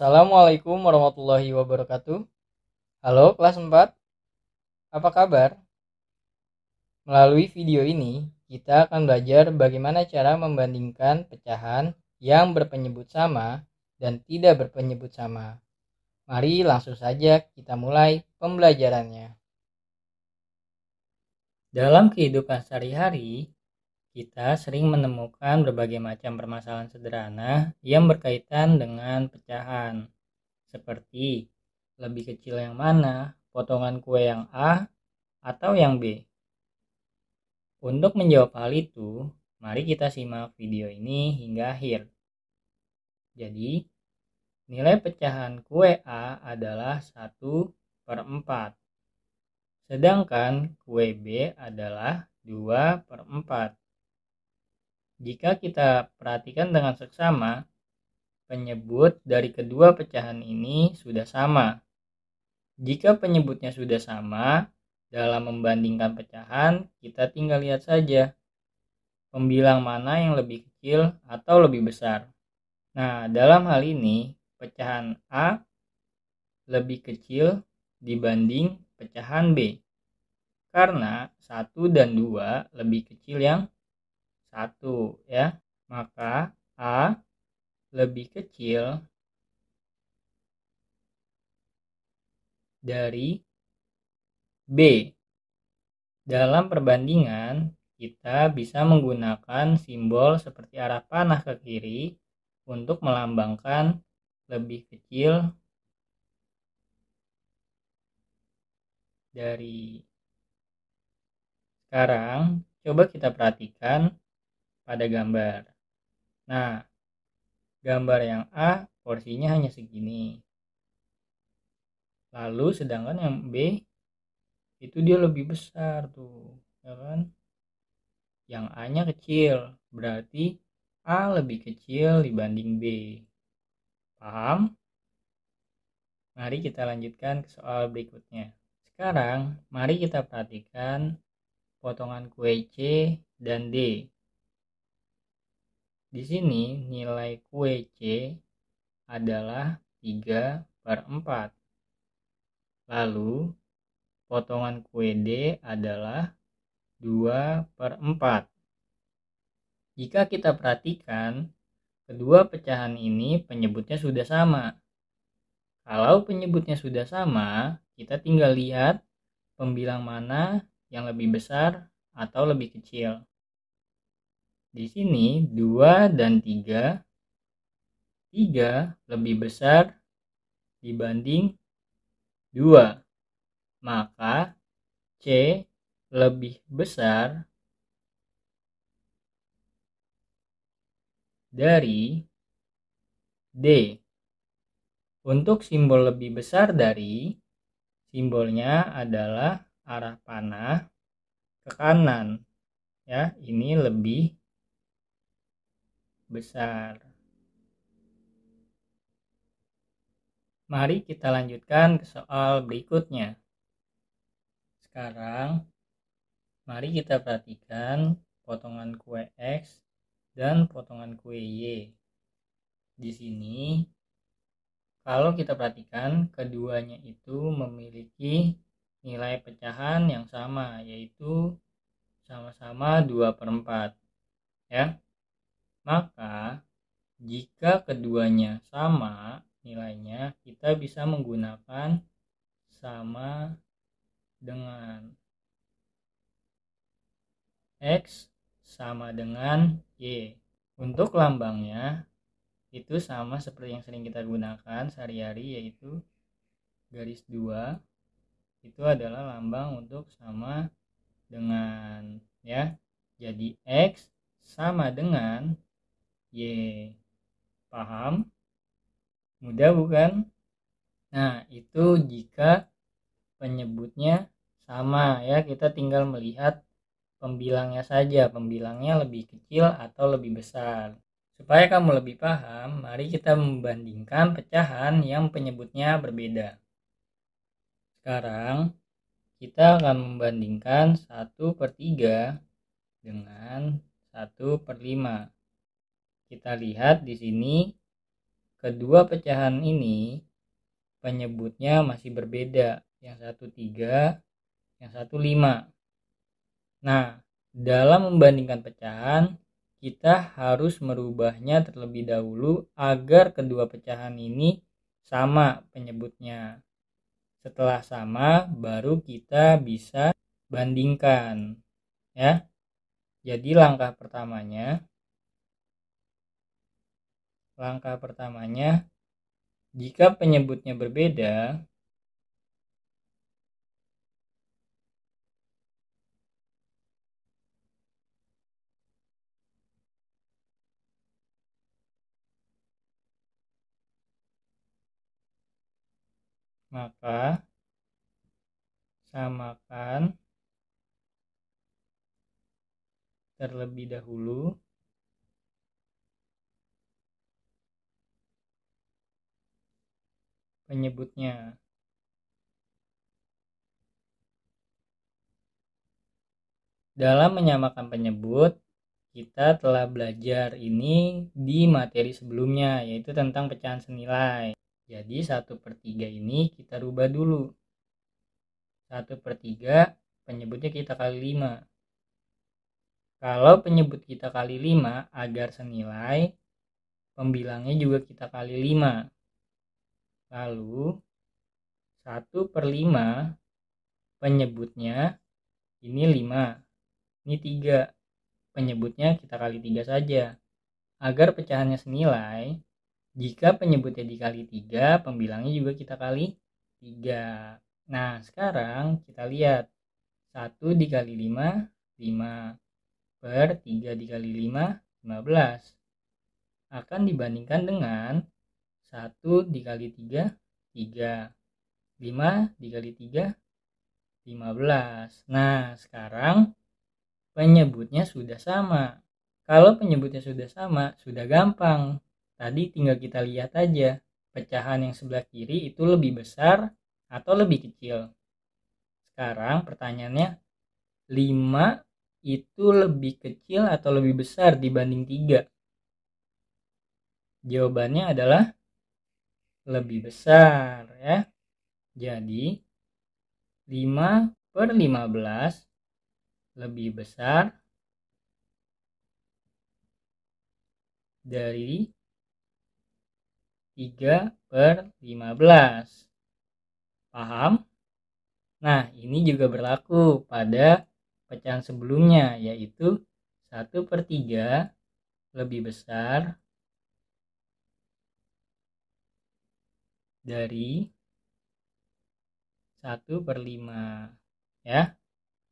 Assalamualaikum warahmatullahi wabarakatuh. Halo kelas 4, apa kabar? Melalui video ini, kita akan belajar bagaimana cara membandingkan pecahan yang berpenyebut sama dan tidak berpenyebut sama. Mari langsung saja kita mulai pembelajarannya. Dalam kehidupan sehari-hari, kita sering menemukan berbagai macam permasalahan sederhana yang berkaitan dengan pecahan. Seperti lebih kecil yang mana, potongan kue yang A atau yang B. Untuk menjawab hal itu, mari kita simak video ini hingga akhir. Jadi, nilai pecahan kue A adalah 1/4. Sedangkan kue B adalah 2/4. Jika kita perhatikan dengan seksama, penyebut dari kedua pecahan ini sudah sama. Jika penyebutnya sudah sama, dalam membandingkan pecahan, kita tinggal lihat saja pembilang mana yang lebih kecil atau lebih besar. Nah, dalam hal ini, pecahan A lebih kecil dibanding pecahan B. Karena 1 dan 2 lebih kecil yang 1, ya. Maka A lebih kecil dari B. Dalam perbandingan, kita bisa menggunakan simbol seperti arah panah ke kiri untuk melambangkan lebih kecil dari. Sekarang, coba kita perhatikan pada gambar. Nah, gambar yang A porsinya hanya segini. Lalu sedangkan yang B itu dia lebih besar tuh, ya kan? Yang A-nya kecil, berarti A lebih kecil dibanding B. Paham? Mari kita lanjutkan ke soal berikutnya. Sekarang, mari kita perhatikan potongan kue C dan D. Di sini nilai kue C adalah 3/4. Lalu, potongan kue D adalah 2/4. Jika kita perhatikan, kedua pecahan ini penyebutnya sudah sama. Kalau penyebutnya sudah sama, kita tinggal lihat pembilang mana yang lebih besar atau lebih kecil. Di sini 2 dan 3, 3 lebih besar dibanding 2. Maka C lebih besar dari D. Untuk simbol lebih besar dari, simbolnya adalah arah panah ke kanan. Ya, ini lebih besar. Mari kita lanjutkan ke soal berikutnya. Sekarang, mari kita perhatikan potongan kue X dan potongan kue Y. Di sini, kalau kita perhatikan, keduanya itu memiliki nilai pecahan yang sama, yaitu sama-sama 2/4. Ya. Maka, jika keduanya sama nilainya, kita bisa menggunakan sama dengan X sama dengan Y. Untuk lambangnya itu sama seperti yang sering kita gunakan sehari-hari, yaitu garis 2. Itu adalah lambang untuk sama dengan, ya. Jadi X sama dengan Y. Paham? Mudah bukan? Nah, itu jika penyebutnya sama, ya. Kita tinggal melihat pembilangnya saja, pembilangnya lebih kecil atau lebih besar. Supaya kamu lebih paham, mari kita membandingkan pecahan yang penyebutnya berbeda. Sekarang kita akan membandingkan 1/3 dengan 1/5. Kita lihat di sini kedua pecahan ini penyebutnya masih berbeda. Yang satu 3, yang satu 5. Nah, dalam membandingkan pecahan, kita harus merubahnya terlebih dahulu agar kedua pecahan ini sama penyebutnya. Setelah sama, baru kita bisa bandingkan, ya. Jadi langkah pertamanya, jika penyebutnya berbeda, maka samakan terlebih dahulu penyebutnya. Dalam menyamakan penyebut, kita telah belajar ini di materi sebelumnya, yaitu tentang pecahan senilai. Jadi 1/3 ini kita rubah dulu. 1/3 penyebutnya kita kali 5. Kalau penyebut kita kali 5 agar senilai, pembilangnya juga kita kali 5. Lalu 1/5 penyebutnya ini 5. Ini 3. Penyebutnya kita kali 3 saja. Agar pecahannya senilai, jika penyebutnya dikali 3, pembilangnya juga kita kali 3. Nah, sekarang kita lihat. 1 dikali 5, 5. Per 3 dikali 5, 15. Akan dibandingkan dengan 1 dikali 3, 3. 5 dikali 3, 15. Nah, sekarang penyebutnya sudah sama. Kalau penyebutnya sudah sama, sudah gampang. Tadi tinggal kita lihat aja, pecahan yang sebelah kiri itu lebih besar atau lebih kecil. Sekarang pertanyaannya, 5 itu lebih kecil atau lebih besar dibanding 3? Jawabannya adalah lebih besar, ya. Jadi 5/15 lebih besar dari 3/15. Paham? Nah, ini juga berlaku pada pecahan sebelumnya, yaitu 1/3 lebih besar dari 1/5. Ya,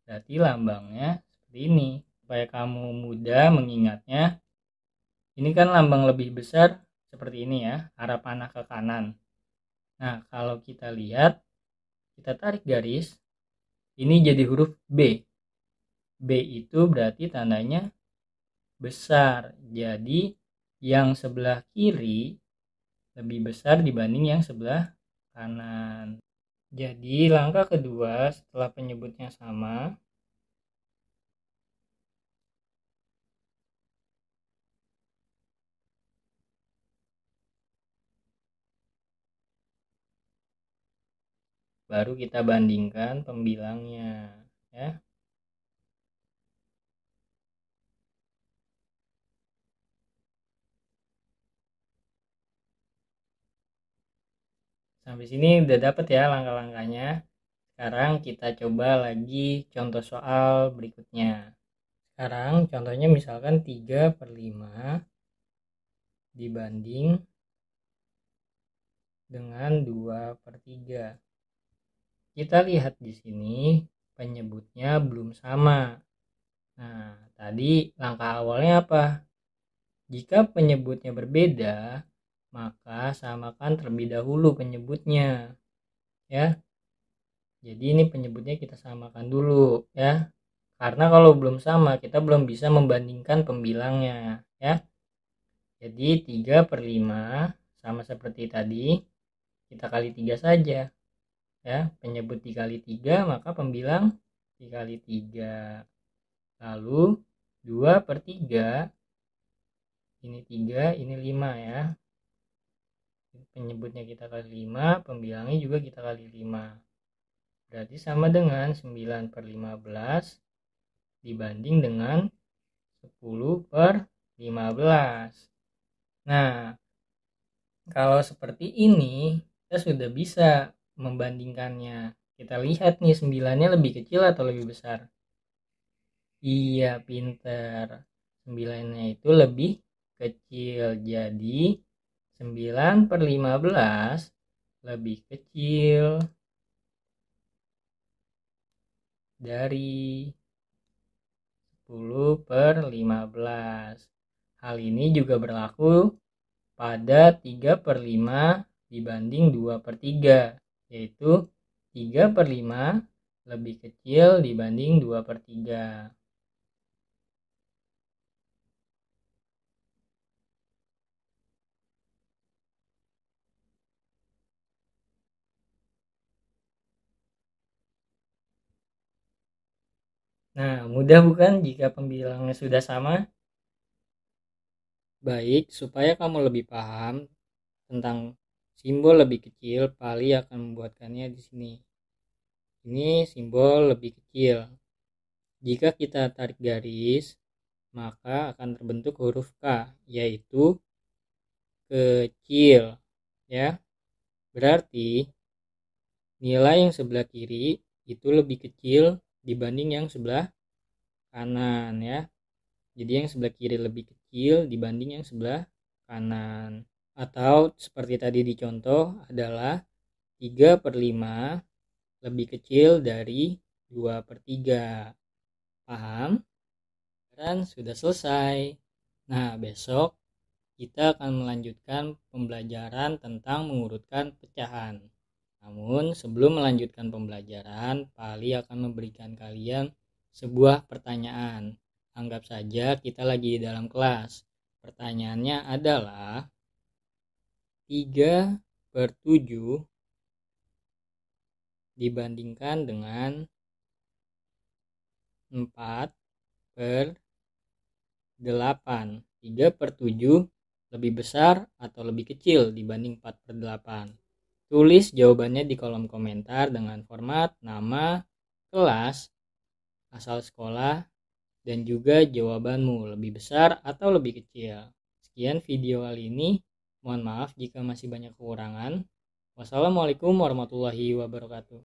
berarti lambangnya seperti ini. Supaya kamu mudah mengingatnya, ini kan lambang lebih besar seperti ini ya, arah panah ke kanan. Nah, kalau kita lihat, kita tarik garis, ini jadi huruf B. B itu berarti tandanya besar. Jadi yang sebelah kiri lebih besar dibanding yang sebelah kanan. Jadi langkah kedua setelah penyebutnya sama, baru kita bandingkan pembilangnya, ya. Sampai sini udah dapet ya langkah-langkahnya. Sekarang kita coba lagi contoh soal berikutnya. Sekarang contohnya misalkan 3/5 dibanding dengan 2/3. Kita lihat di sini penyebutnya belum sama. Nah, tadi langkah awalnya apa? Jika penyebutnya berbeda, maka samakan terlebih dahulu penyebutnya, ya. Jadi ini penyebutnya kita samakan dulu, ya. Karena kalau belum sama, kita belum bisa membandingkan pembilangnya, ya. Jadi 3/5 sama seperti tadi, kita kali 3 saja, ya. Penyebut dikali 3, maka pembilang dikali 3. Lalu 2/3, ini 3, ini 5 ya. penyebutnya kita kali 5, pembilangnya juga kita kali 5. Berarti sama dengan 9 per 15 dibanding dengan 10 per 15. Nah, kalau seperti ini, kita sudah bisa membandingkannya. Kita lihat nih, 9-nya lebih kecil atau lebih besar? Iya, pinter. 9-nya itu lebih kecil. Jadi, 9 per 15 lebih kecil dari 10 per 15. Hal ini juga berlaku pada 3 per 5 dibanding 2 per 3, yaitu 3 per 5 lebih kecil dibanding 2 per 3. Nah, mudah bukan jika pembilangnya sudah sama? Baik, supaya kamu lebih paham tentang simbol lebih kecil, Pali akan membuatkannya di sini. Ini simbol lebih kecil. Jika kita tarik garis, maka akan terbentuk huruf K, yaitu kecil. Ya, berarti nilai yang sebelah kiri itu lebih kecil dibanding yang sebelah kanan ya. Jadi yang sebelah kiri lebih kecil dibanding yang sebelah kanan. Atau seperti tadi di contoh adalah 3 per 5 lebih kecil dari 2 per 3. Paham? Dan sudah selesai. Nah, besok kita akan melanjutkan pembelajaran tentang mengurutkan pecahan. Namun sebelum melanjutkan pembelajaran, Pali akan memberikan kalian sebuah pertanyaan. Anggap saja kita lagi di dalam kelas. Pertanyaannya adalah 3 per 7 dibandingkan dengan 4 per 8. 3 per 7 lebih besar atau lebih kecil dibanding 4 per 8. Tulis jawabannya di kolom komentar dengan format nama, kelas, asal sekolah, dan juga jawabanmu lebih besar atau lebih kecil. Sekian video kali ini. Mohon maaf jika masih banyak kekurangan. Wassalamualaikum warahmatullahi wabarakatuh.